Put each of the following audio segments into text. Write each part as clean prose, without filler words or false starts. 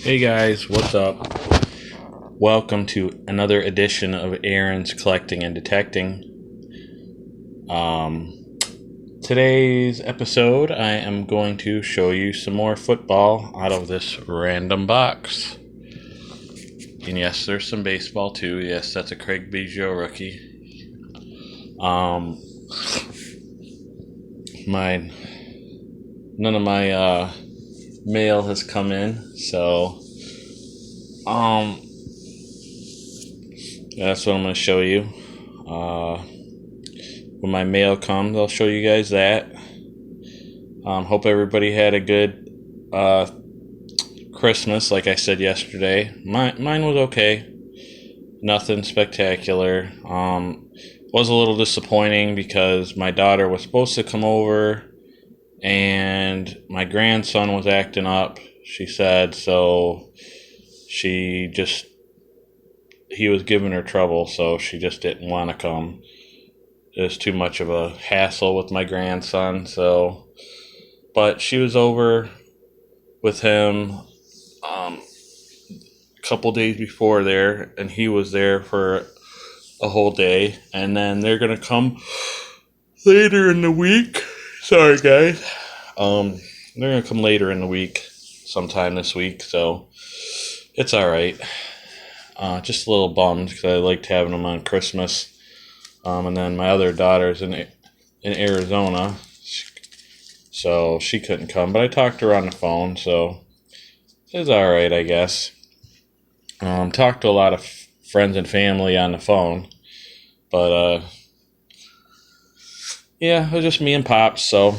Hey guys, what's up? Welcome to another edition of Aaron's Collecting and Detecting. Today's episode, I am going to show you some more football out of this random box. And yes, there's some baseball too. Yes, that's a Craig Biggio rookie. None of my mail has come in, so that's what I'm going to show you. When my mail comes, I'll show you guys that. Hope everybody had a good Christmas, like I said yesterday. Mine was okay. Nothing spectacular. Was a little disappointing because my daughter was supposed to come over and my grandson was acting up, she said, so he was giving her trouble, so she just didn't want to come. It was too much of a hassle with my grandson, but she was over with him a couple days before there, and he was there for a whole day, and then they're gonna come later in the week. Sorry guys. They're gonna come later in the week, sometime this week, so it's alright. Just a little bummed because I liked having them on Christmas. And then my other daughter's in Arizona, so she couldn't come, but I talked to her on the phone, so it's alright, I guess. Talked to a lot of friends and family on the phone, but yeah, it was just me and Pops, so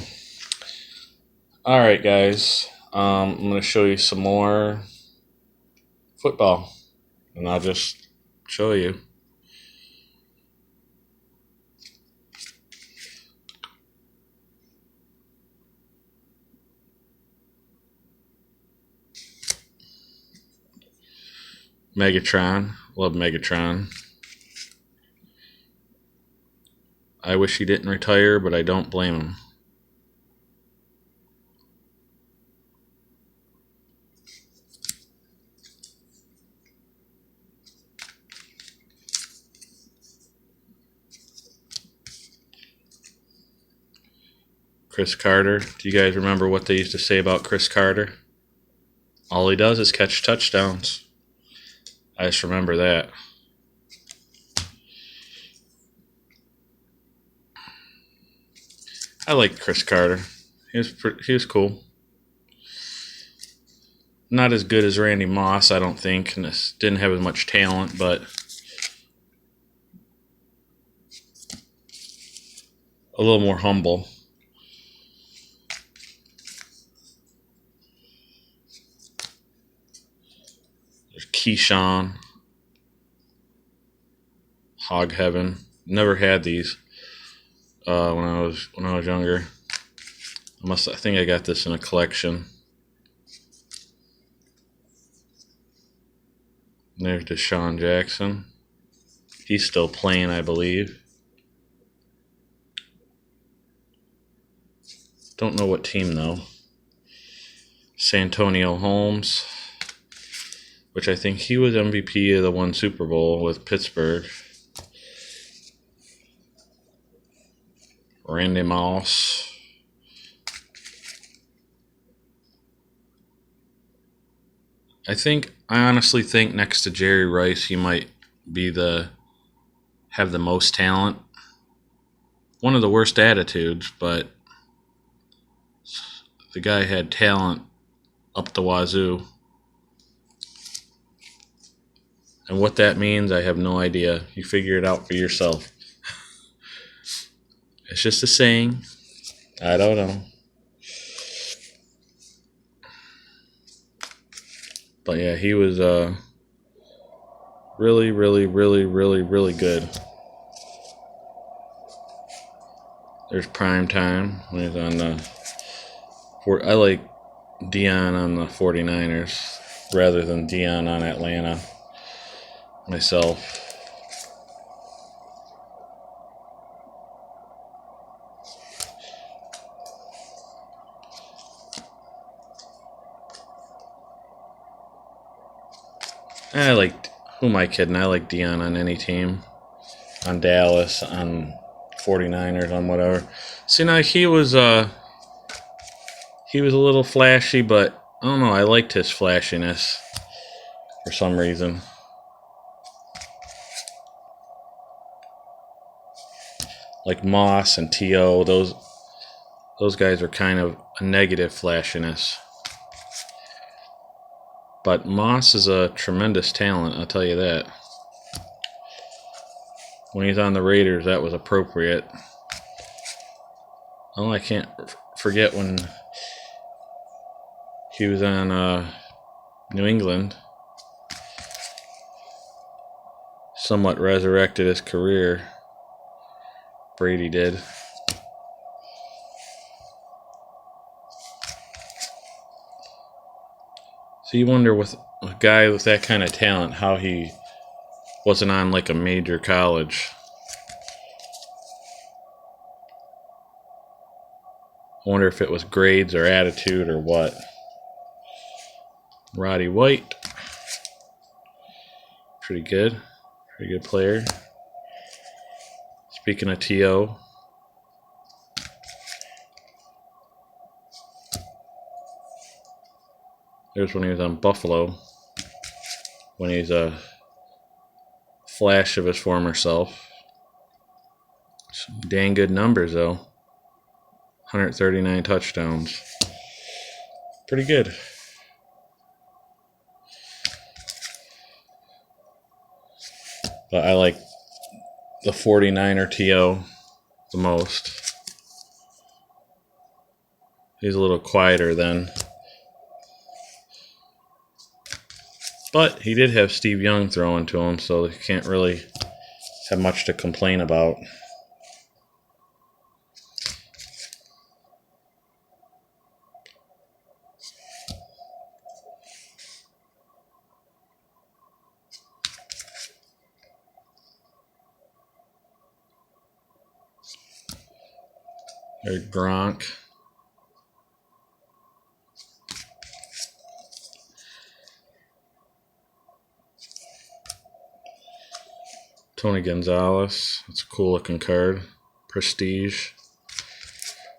alright guys, I'm going to show you some more football, and I'll just show you. Megatron. Love Megatron. I wish he didn't retire, but I don't blame him. Chris Carter. Do you guys remember what they used to say about Chris Carter? All he does is catch touchdowns. I just remember that. I like Chris Carter. He was cool. Not as good as Randy Moss, I don't think, and didn't have as much talent, but a little more humble. There's Keyshawn. Hog Heaven. Never had these when I was younger. I think I got this in a collection. There's Deshaun Jackson. He's still playing, I believe. Don't know what team though. Santonio Holmes, which I think he was MVP of the one Super Bowl with Pittsburgh. Randy Moss. I honestly think next to Jerry Rice, he might have the most talent. One of the worst attitudes, but the guy had talent up the wazoo. And what that means, I have no idea. You figure it out for yourself. It's just a saying. I don't know. But yeah, he was really, really, really, really, really good. There's Prime Time when he's on I like Deion on the 49ers rather than Deion on Atlanta myself. I like, who am I kidding? I like Deion on any team. On Dallas, on 49ers, on whatever. See, now he was a little flashy, but I don't know, I liked his flashiness for some reason. Like Moss and T.O., those guys are kind of a negative flashiness. But Moss is a tremendous talent, I'll tell you that. When he's on the Raiders, that was appropriate. Oh, I can't forget when he was on New England. Somewhat resurrected his career. Brady did. So you wonder, with a guy with that kind of talent, how he wasn't on like a major college. I wonder if it was grades or attitude or what. Roddy White. Pretty good. Pretty good player. Speaking of T.O., there's when he was on Buffalo. When he's a flash of his former self. Some dang good numbers, though. 139 touchdowns. Pretty good. But I like the 49er T.O. the most. He's a little quieter then. But he did have Steve Young throwing to him, so he can't really have much to complain about. There's Gronk. Tony Gonzalez. That's a cool looking card. Prestige.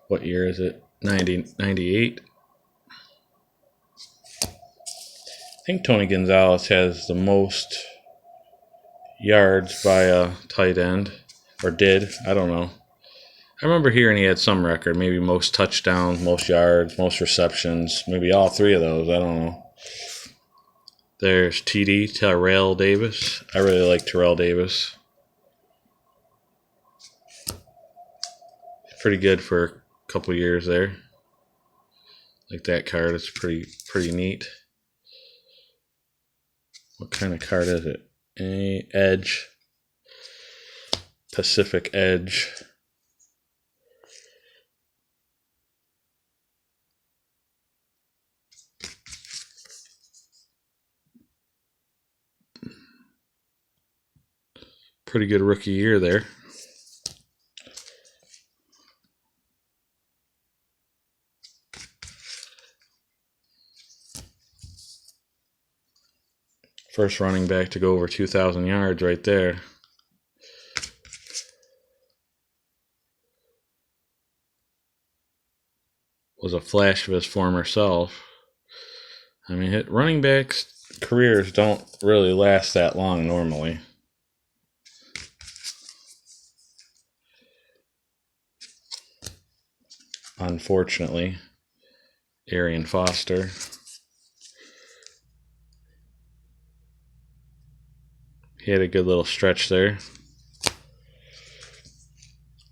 What year is it? 98. I think Tony Gonzalez has the most yards by a tight end. Or did. I don't know. I remember hearing he had some record. Maybe most touchdowns, most yards, most receptions. Maybe all three of those. I don't know. There's TD, Terrell Davis. I really like Terrell Davis. Pretty good for a couple years there. Like that card. It's pretty neat. What kind of card is it? Edge. Pacific Edge. Pretty good rookie year there. First running back to go over 2,000 yards right there. Was a flash of his former self. I mean, running backs' careers don't really last that long normally. Unfortunately, Arian Foster. He had a good little stretch there.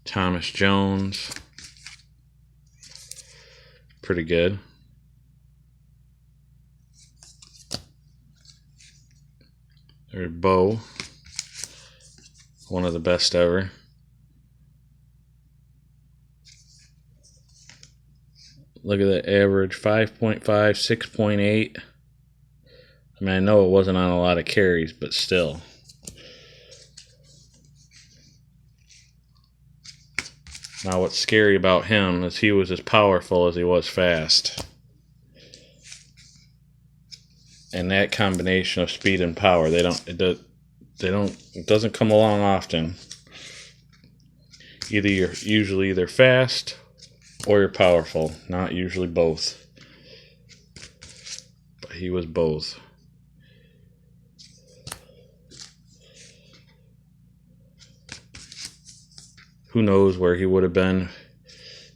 Thomas Jones. Pretty good. There's Bo. One of the best ever. Look at that average, 5.5, 6.8. I mean, I know it wasn't on a lot of carries, but still. Now, what's scary about him is he was as powerful as he was fast. And that combination of speed and power, it doesn't come along often. Either you're usually either fast or you're powerful, not usually both. But he was both. Who knows where he would have been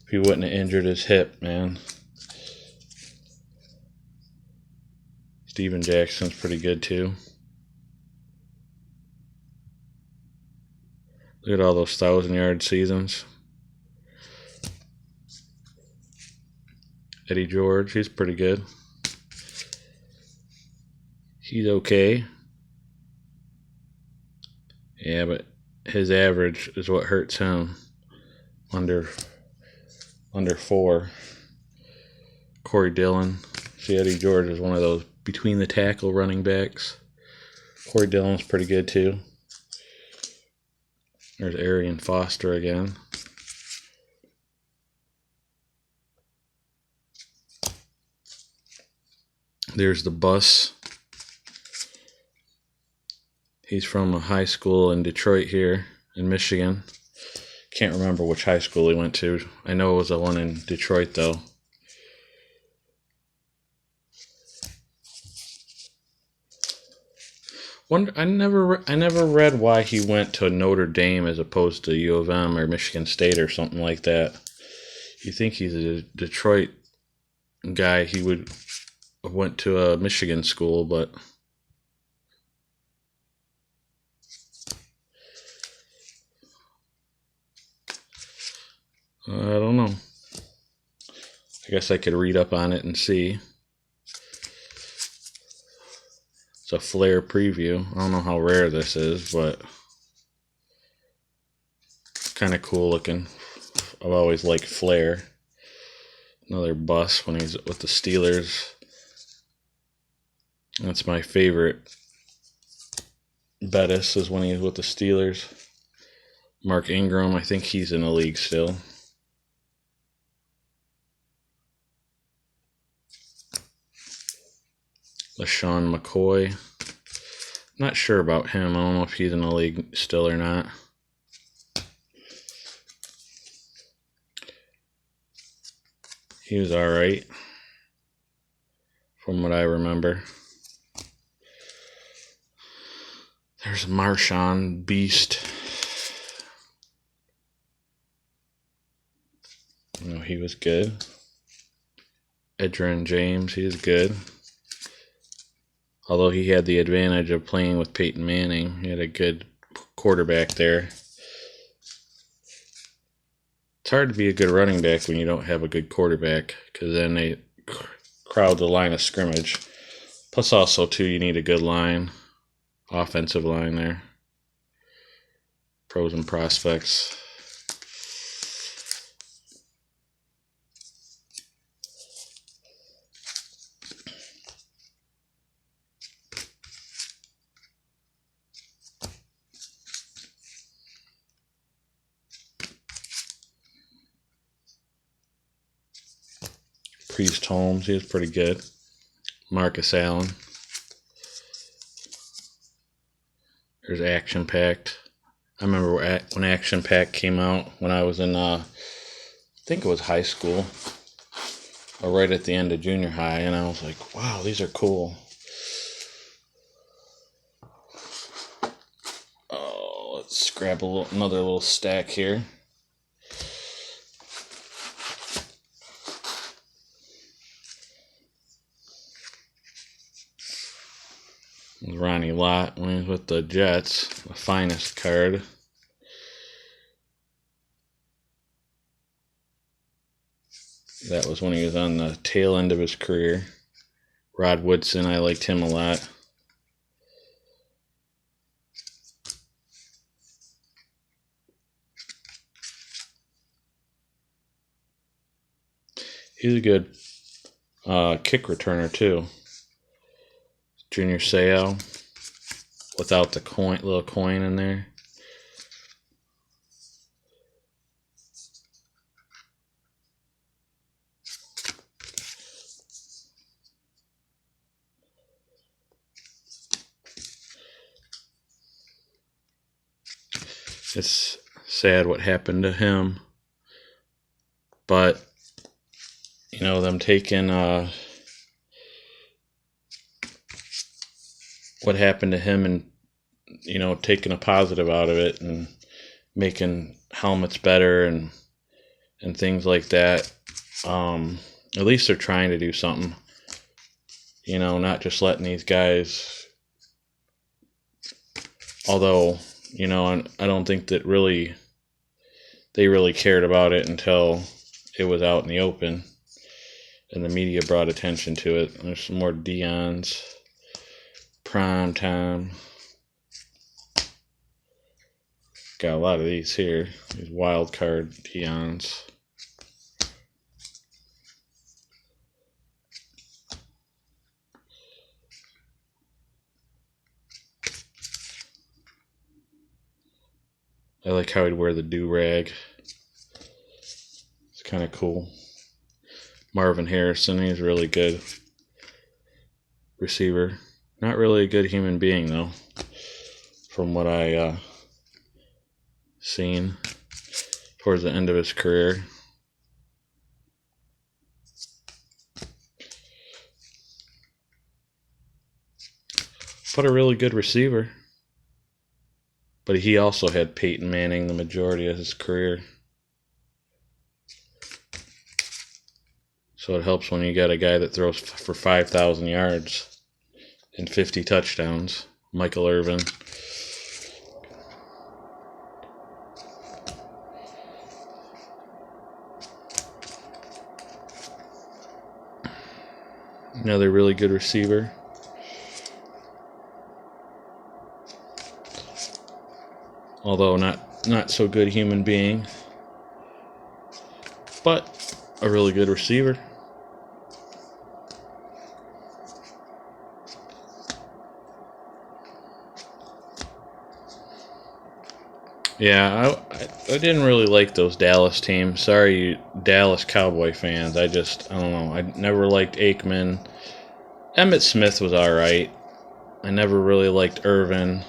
if he wouldn't have injured his hip, man. Steven Jackson's pretty good too. Look at all those 1,000-yard seasons. Eddie George, he's pretty good. He's okay. Yeah, but his average is what hurts him. Under 4. Corey Dillon. See, Eddie George is one of those between the tackle running backs. Corey Dillon's pretty good too. There's Arian Foster again. There's the bus. He's from a high school in Detroit here in Michigan. Can't remember which high school he went to. I know it was the one in Detroit though. I never read why he went to Notre Dame as opposed to U of M or Michigan State or something like that. You think he's a Detroit guy, he would have went to a Michigan school, but I don't know. I guess I could read up on it and see. It's a Flair preview. I don't know how rare this is, but kind of cool looking. I've always liked Flair. Another bus when he's with the Steelers. That's my favorite. Bettis is when he's with the Steelers. Mark Ingram, I think he's in the league still. LaShawn McCoy. Not sure about him. I don't know if he's in the league still or not. He was alright, from what I remember. There's Marshawn Beast. You know, he was good. Edgerrin James, he was good. Although he had the advantage of playing with Peyton Manning. He had a good quarterback there. It's hard to be a good running back when you don't have a good quarterback, because then they crowd the line of scrimmage. Plus also, too, you need a good line. Offensive line there. Pros and prospects. Priest Holmes, he was pretty good. Marcus Allen. There's Action Packed. I remember when Action Packed came out when I was in, I think it was high school, or right at the end of junior high, and I was like, wow, these are cool. Oh, let's grab another little stack here. Ronnie Lott when he was with the Jets, the finest card. That was when he was on the tail end of his career. Rod Woodson, I liked him a lot. He's a good kick returner too. Junior Seau, without the little coin in there. It's sad what happened to him. But, them taking what happened to him and, taking a positive out of it and making helmets better and things like that. At least they're trying to do something. Not just letting these guys. Although, I don't think that they really cared about it until it was out in the open and the media brought attention to it. There's some more Deion's prime time. Got a lot of these here. These wild card Deion's. I like how he'd wear the do-rag. It's kind of cool. Marvin Harrison, he's a really good receiver. Not really a good human being, though, from what I seen towards the end of his career. But a really good receiver. But he also had Peyton Manning the majority of his career. So it helps when you got a guy that throws for 5,000 yards and 50 touchdowns. Michael Irvin. Another really good receiver. Although not so good human being. But a really good receiver. Yeah, I didn't really like those Dallas teams. Sorry, you Dallas Cowboy fans. I don't know. I never liked Aikman. Emmitt Smith was alright. I never really liked Irvin.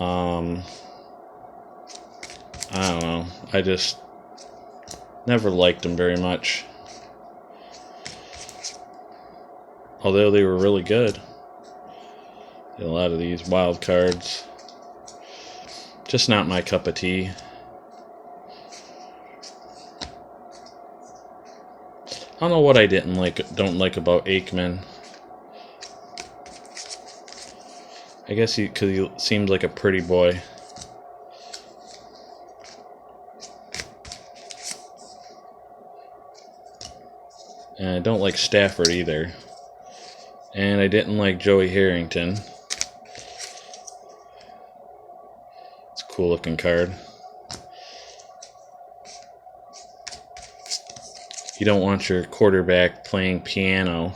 I don't know. I just never liked them very much. Although they were really good. A lot of these wild cards. Just not my cup of tea. I don't know what I don't like about Aikman. I guess because he seems like a pretty boy. And I don't like Stafford either. And I didn't like Joey Harrington. It's a cool looking card. You don't want your quarterback playing piano.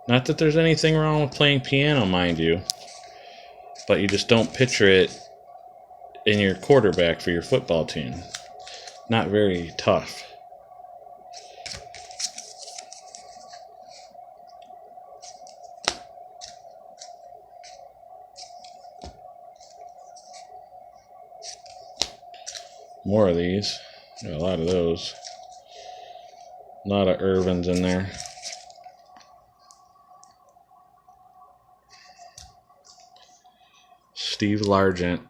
Not that there's anything wrong with playing piano, mind you. But you just don't picture it in your quarterback for your football team. Not very tough. More of these. Got a lot of those. A lot of Irvins in there. Steve Largent.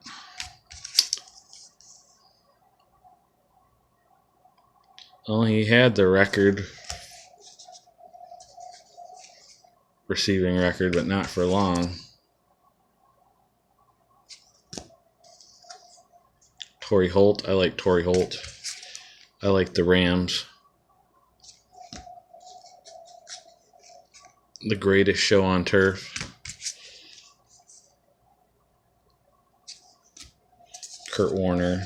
Well, he had the receiving record, but not for long. Torrey Holt. I like Torrey Holt. I like the Rams. The greatest show on turf. Kurt Warner.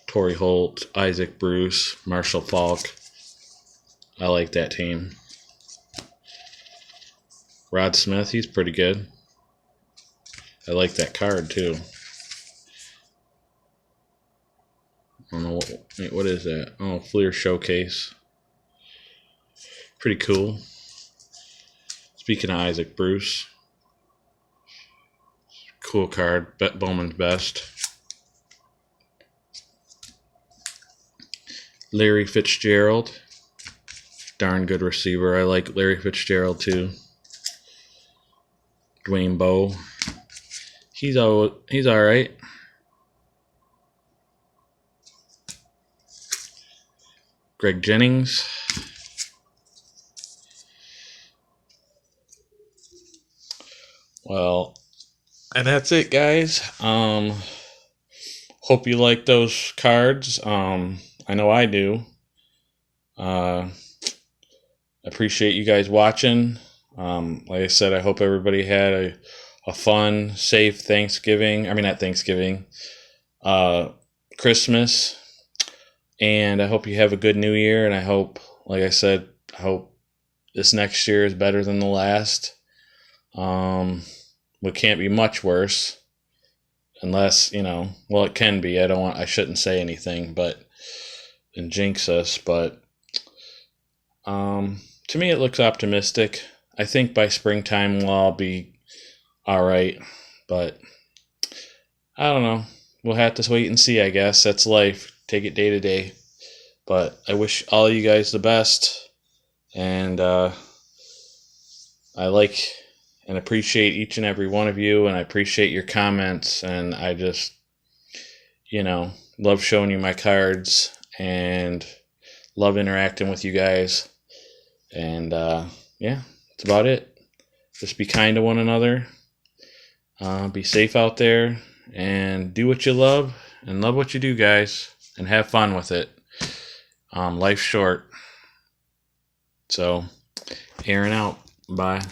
Torrey Holt. Isaac Bruce. Marshall Faulk. I like that team. Rod Smith, he's pretty good. I like that card too. I don't know what is that? Oh, Fleer Showcase. Pretty cool. Speaking of Isaac Bruce, Cool card. Bowman's Best. Larry Fitzgerald. Darn good receiver. I like Larry Fitzgerald too. Dwayne Bowe. He's all right. Greg Jennings. Well, and that's it, guys. Hope you like those cards. I know I do. Appreciate you guys watching. Like I said, I hope everybody had a fun, safe Thanksgiving. I mean, not Thanksgiving. Christmas. And I hope you have a good New Year. And I hope, like I said, I hope this next year is better than the last. It can't be much worse. Unless, well, it can be. I shouldn't say anything, and jinx us. But to me, it looks optimistic. I think by springtime we'll all be all right. But I don't know. We'll have to wait and see, I guess. That's life. Take it day to day. But I wish all of you guys the best. And I like and appreciate each and every one of you. And I appreciate your comments. And I just, love showing you my cards. And love interacting with you guys. And yeah, that's about it. Just be kind to one another. Be safe out there. And do what you love. And love what you do, guys. And have fun with it. Life's short. So, Aaron out. Bye.